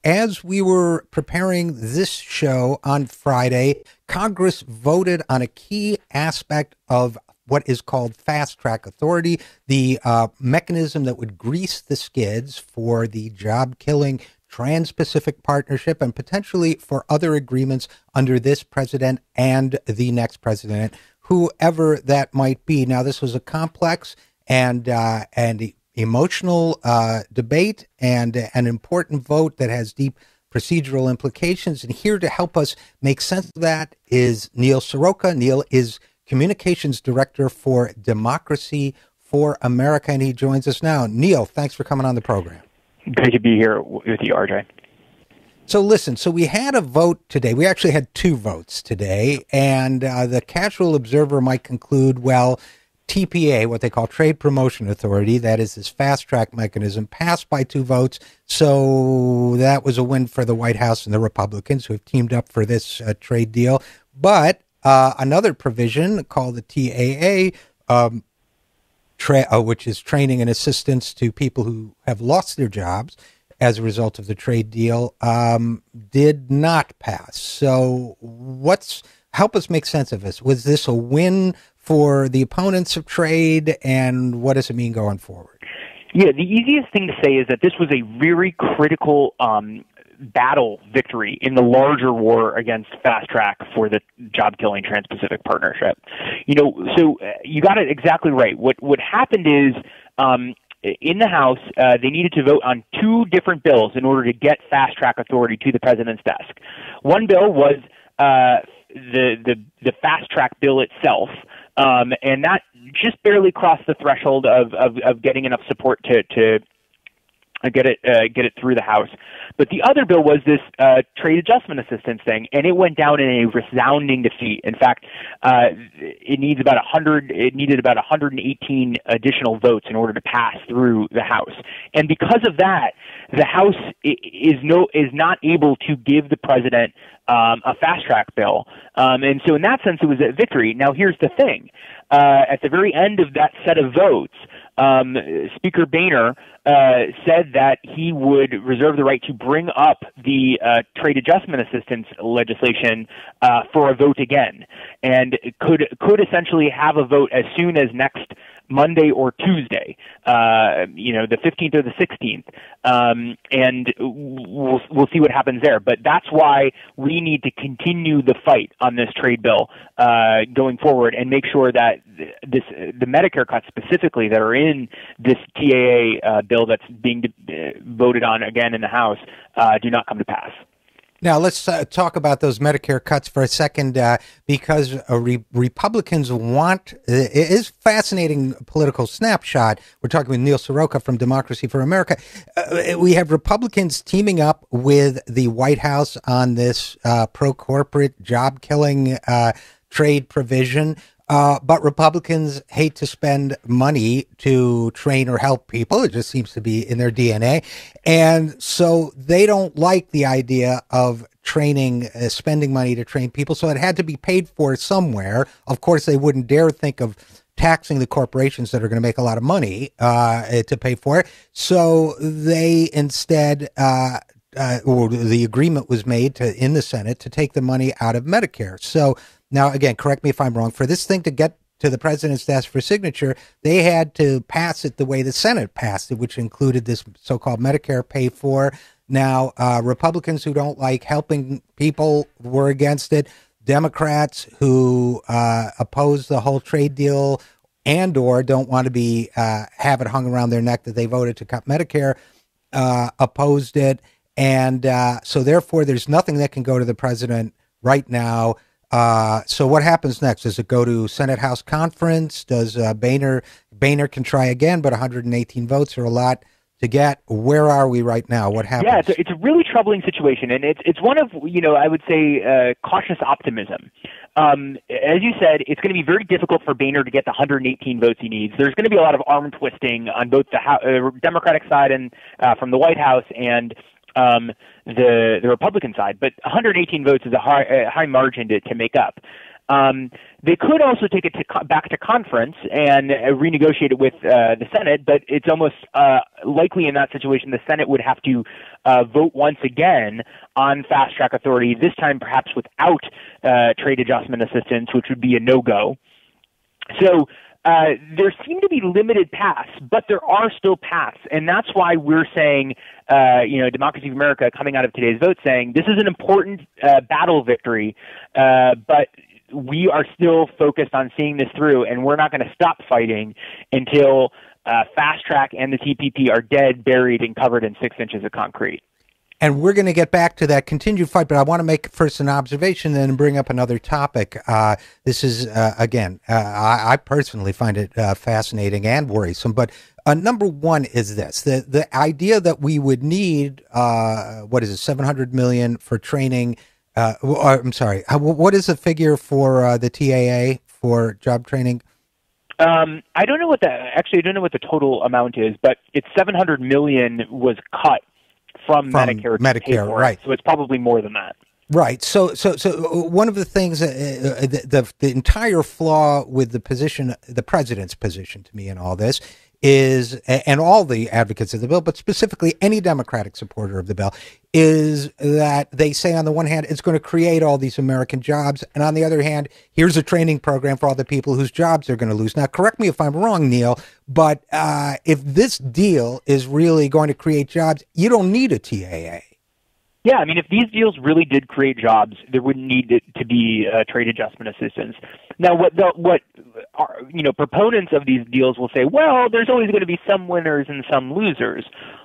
as we were preparing this show on Friday, Congress voted on a key aspect of what is called Fast Track Authority, the mechanism that would grease the skids for the job-killing Trans-Pacific Partnership and potentially for other agreements under this president and the next president, whoever that might be. Now, this was a complex and emotional debate and an important vote that has deep procedural implications. And here to help us make sense of that is Neil Sroka. Neil is Communications Director for Democracy for America, and he joins us now. Neil, thanks for coming on the program. Great to be here with you, RJ. So listen, we had a vote today. We actually had two votes today, and the casual observer might conclude, well, TPA, what they call Trade Promotion Authority, that is this fast-track mechanism, passed by two votes, so that was a win for the White House and the Republicans who have teamed up for this trade deal. But another provision called the TAA, which is training and assistance to people who have lost their jobs as a result of the trade deal, did not pass. So help us make sense of this. Was this a win for the opponents of trade, and what does it mean going forward? Yeah, the easiest thing to say is that this was a very critical battle victory in the larger war against fast track for the job-killing Trans-Pacific Partnership. So you got it exactly right. What happened is in the House, they needed to vote on two different bills in order to get fast track authority to the president's desk. One bill was the fast track bill itself, and that just barely crossed the threshold of getting enough support to get it through the House. But the other bill was this trade adjustment assistance thing, and it went down in a resounding defeat. In fact, it needed about 118 additional votes in order to pass through the House. And because of that, the House is not able to give the president a fast track bill. And so in that sense, it was a victory. Now, here's the thing. At the very end of that set of votes, Speaker Boehner said that he would reserve the right to bring up the trade adjustment assistance legislation for a vote again, and could essentially have a vote as soon as next Monday or Tuesday, the 15th or the 16th, and we'll see what happens there. But that's why we need to continue the fight on this trade bill going forward and make sure that the Medicare cuts specifically that are in this TAA bill that's being voted on again in the House do not come to pass. Now, let's talk about those Medicare cuts for a second, because Republicans want, it is a fascinating political snapshot. We're talking with Neil Sroka from Democracy for America. We have Republicans teaming up with the White House on this pro-corporate job-killing trade provision. But Republicans hate to spend money to train or help people. It just seems to be in their DNA. And so they don't like the idea of training, spending money to train people. So it had to be paid for somewhere. Of course, they wouldn't dare think of taxing the corporations that are going to make a lot of money to pay for it. So they instead, the agreement was made in the Senate to take the money out of Medicare. So now, again, correct me if I'm wrong, for this thing to get to the president's desk for signature, they had to pass it the way the Senate passed it, which included this so-called Medicare pay for. Now, Republicans who don't like helping people were against it. Democrats who oppose the whole trade deal and or don't want to be have it hung around their neck that they voted to cut Medicare opposed it. And so therefore, there's nothing that can go to the president right now. So what happens next? Does it go to Senate House conference? Does Boehner can try again, but 118 votes are a lot to get. Where are we right now? What happens? Yeah, it's a really troubling situation, and it's one of, I would say, cautious optimism. As you said, it's going to be very difficult for Boehner to get the 118 votes he needs. There's going to be a lot of arm twisting on both the Democratic side and from the White House and the Republican side, but 118 votes is a high margin to make up. They could also take it back to conference and renegotiate it with the Senate, but it's almost likely in that situation the Senate would have to vote once again on fast-track authority, this time perhaps without trade adjustment assistance, which would be a no-go. So there seem to be limited paths, but there are still paths, and that's why we're saying, Democracy of America coming out of today's vote saying this is an important battle victory, but we are still focused on seeing this through, and we're not going to stop fighting until Fast Track and the TPP are dead, buried, and covered in 6 inches of concrete. And we're going to get back to that continued fight, but I want to make first an observation and then bring up another topic. This is, again, I personally find it fascinating and worrisome, but number one is this. The idea that we would need, $700 million for training. I'm sorry. What is the figure for the TAA for job training? I don't know what I don't know what the total amount is, but it's $700 million was cut from Medicare, right? So it's probably more than that. Right. So one of the things, the entire flaw with the position, the president's position to me in all this is, and all the advocates of the bill, but specifically any Democratic supporter of the bill, is that they say on the one hand, it's going to create all these American jobs. And on the other hand, here's a training program for all the people whose jobs they're going to lose. Now, correct me if I'm wrong, Neil, but if this deal is really going to create jobs, you don't need a TAA. Yeah, I mean, if these deals really did create jobs, there wouldn't need to be trade adjustment assistance. Now, proponents of these deals will say, well, there's always going to be some winners and some losers.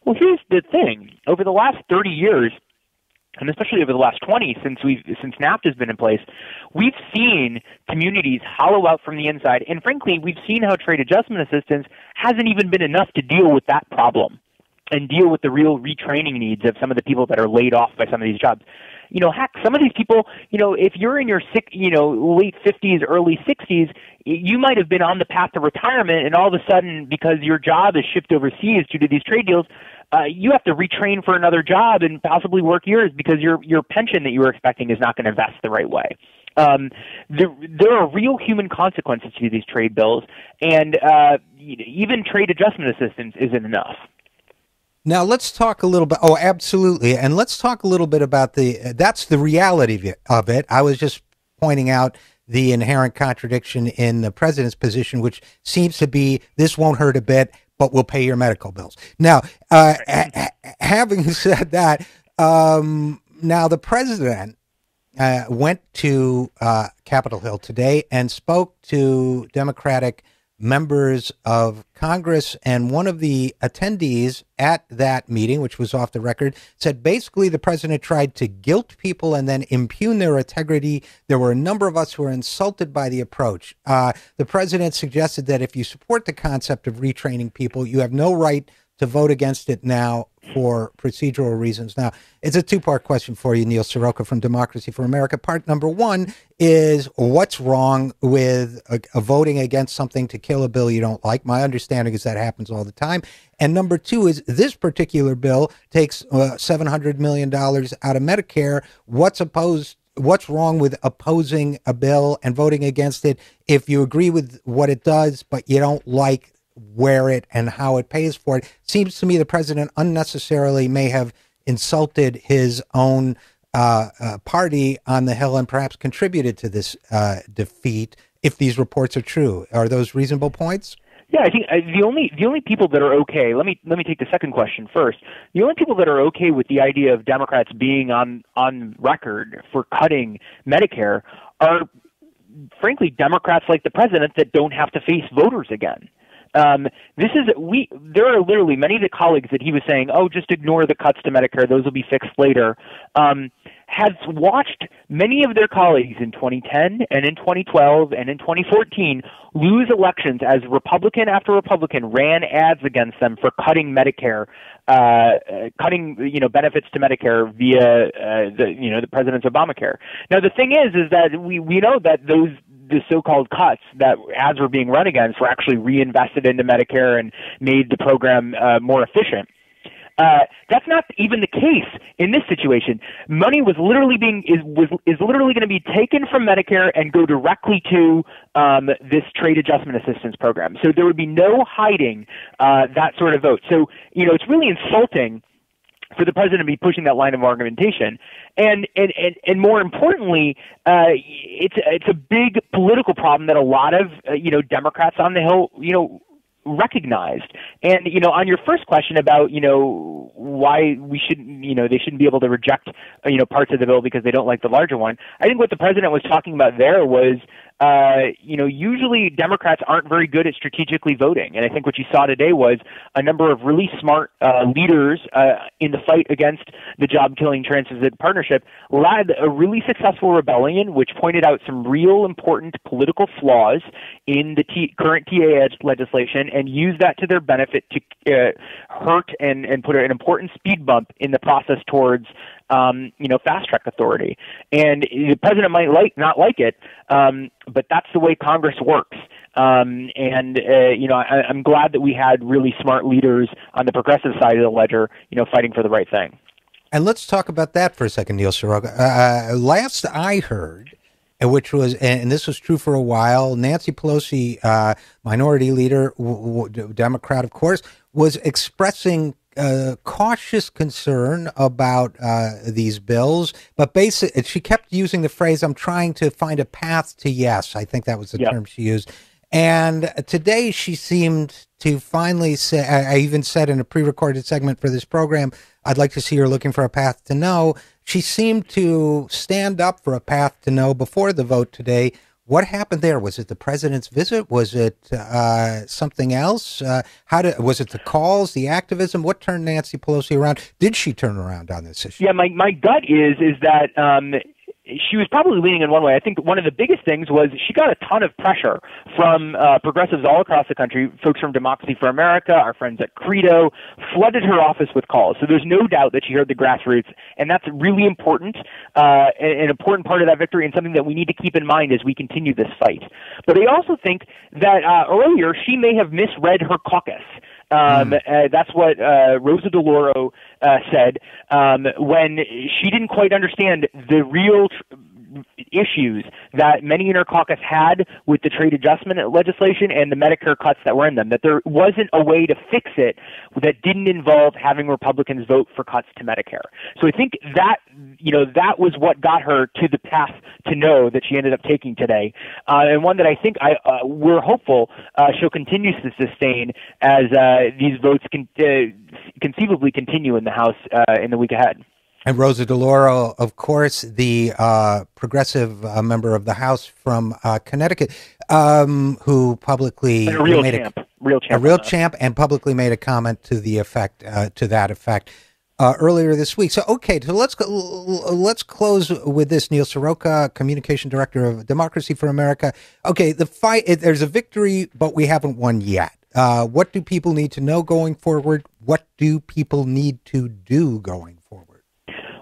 Well, here's the thing. Over the last 30 years, and especially over the last 20 since NAFTA has been in place, we've seen communities hollow out from the inside. And frankly, we've seen how trade adjustment assistance hasn't even been enough to deal with that problem and deal with the real retraining needs of some of the people that are laid off by some of these jobs. Heck, some of these people, if you're in your late 50s, early 60s, you might have been on the path to retirement, and all of a sudden, because your job is shipped overseas due to these trade deals, you have to retrain for another job and possibly work years because your pension that you were expecting is not going to vest the right way. There are real human consequences to these trade bills, and even trade adjustment assistance isn't enough. Now let's talk a little bit. Oh, absolutely. And let's talk a little bit about that's the reality of it. I was just pointing out the inherent contradiction in the president's position, which seems to be this won't hurt a bit, but we'll pay your medical bills. Now, having said that, now the president went to Capitol Hill today and spoke to Democratic members of Congress, and one of the attendees at that meeting, which was off the record, said basically the president tried to guilt people and then impugn their integrity. There were a number of us who were insulted by the approach. The president suggested that if you support the concept of retraining people, you have no right to vote against it now for procedural reasons. Now, it's a two-part question for you, Neil Sroka from Democracy for America. Part number one is, what's wrong with voting against something to kill a bill you don't like? My understanding is that happens all the time. And number two is, this particular bill takes $700 million out of Medicare. What's wrong with opposing a bill and voting against it if you agree with what it does, but you don't like where it and how it pays for it? Seems to me the president unnecessarily may have insulted his own party on the Hill and perhaps contributed to this defeat, if these reports are true. Are those reasonable points? Yeah, I think the only people that are okay. Let me take the second question first. The only people that are okay with the idea of Democrats being on record for cutting Medicare are, frankly, Democrats like the president that don't have to face voters again. There are literally many of the colleagues that he was saying, oh, just ignore the cuts to Medicare, those will be fixed later, has watched many of their colleagues in 2010 and in 2012 and in 2014 lose elections as Republican after Republican ran ads against them for cutting Medicare, cutting benefits to Medicare via the president's Obamacare. Now the thing is that we know that the so-called cuts that ads were being run against were actually reinvested into Medicare and made the program more efficient. That's not even the case in this situation. Money was literally is literally going to be taken from Medicare and go directly to this trade adjustment assistance program. So there would be no hiding that sort of vote. So it's really insulting for the president to be pushing that line of argumentation, and more importantly, it's a big political problem that a lot of Democrats on the Hill recognized. And on your first question about why we shouldn't they shouldn't be able to reject parts of the bill because they don't like the larger one, I think what the president was talking about there was usually Democrats aren't very good at strategically voting, and I think what you saw today was a number of really smart leaders in the fight against the job-killing Trans-Pacific Partnership led a really successful rebellion, which pointed out some real important political flaws in the current TA legislation, and used that to their benefit to hurt and put an important speed bump in the process towards fast track authority. And the president might not like it, but that's the way Congress works. I'm glad that we had really smart leaders on the progressive side of the ledger, fighting for the right thing. And let's talk about that for a second, Neil Sroka. Last I heard, which was, and this was true for a while, Nancy Pelosi, minority leader, Democrat, of course, was expressing cautious concern about these bills, but basically she kept using the phrase, "I'm trying to find a path to yes." I think that was the term she used. And today she seemed to finally say, I even said in a pre-recorded segment for this program, I'd like to see her looking for a path to no. She seemed to stand up for a path to no before the vote today. What happened there? Was it the president's visit? Was it something else? Was it the calls, the activism? What turned Nancy Pelosi around? Did she turn around on this issue? Yeah, my gut is that she was probably leaning in one way. I think one of the biggest things was she got a ton of pressure from progressives all across the country, folks from Democracy for America, our friends at Credo, flooded her office with calls. So there's no doubt that she heard the grassroots, and that's really important, an important part of that victory and something that we need to keep in mind as we continue this fight. But I also think that earlier she may have misread her caucus. That's what Rosa DeLauro said when she didn't quite understand the real issues that many in her caucus had with the trade adjustment legislation and the Medicare cuts that were in them, that there wasn't a way to fix it that didn't involve having Republicans vote for cuts to Medicare. So I think that, that was what got her to the path to no that she ended up taking today, and one that I think we're hopeful she'll continue to sustain as these votes can conceivably continue in the House in the week ahead. And Rosa DeLauro, of course, the progressive member of the House from Connecticut, who publicly a real champ, and publicly made a comment to that effect earlier this week. So, okay, so let's close with this. Neil Sroka, communication director of Democracy for America. Okay, the fight. There's a victory, but we haven't won yet. What do people need to know going forward? What do people need to do going forward?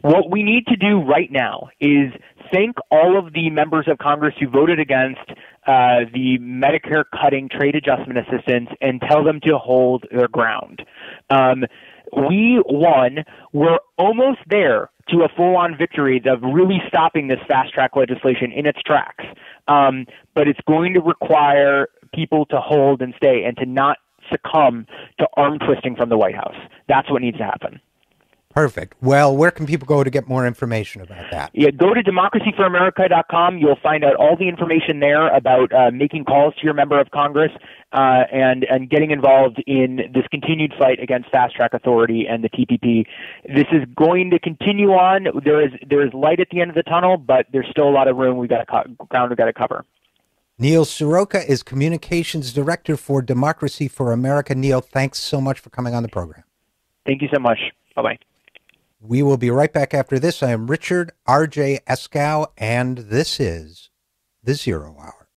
What we need to do right now is thank all of the members of Congress who voted against the Medicare cutting trade adjustment assistance and tell them to hold their ground. We won. We're almost there to a full-on victory of really stopping this fast-track legislation in its tracks. But it's going to require people to hold and stay and to not succumb to arm twisting from the White House. That's what needs to happen. Perfect. Well, where can people go to get more information about that? Yeah, go to democracyforamerica.com. You'll find out all the information there about making calls to your member of Congress and getting involved in this continued fight against fast track authority and the TPP. This is going to continue on. There is light at the end of the tunnel, but there's still a lot of room. Ground we got to cover. Neil Sroka is communications director for Democracy for America. Neil, thanks so much for coming on the program. Thank you so much. Bye-bye. We will be right back after this. I am Richard RJ Eskow, and this is the Zero Hour.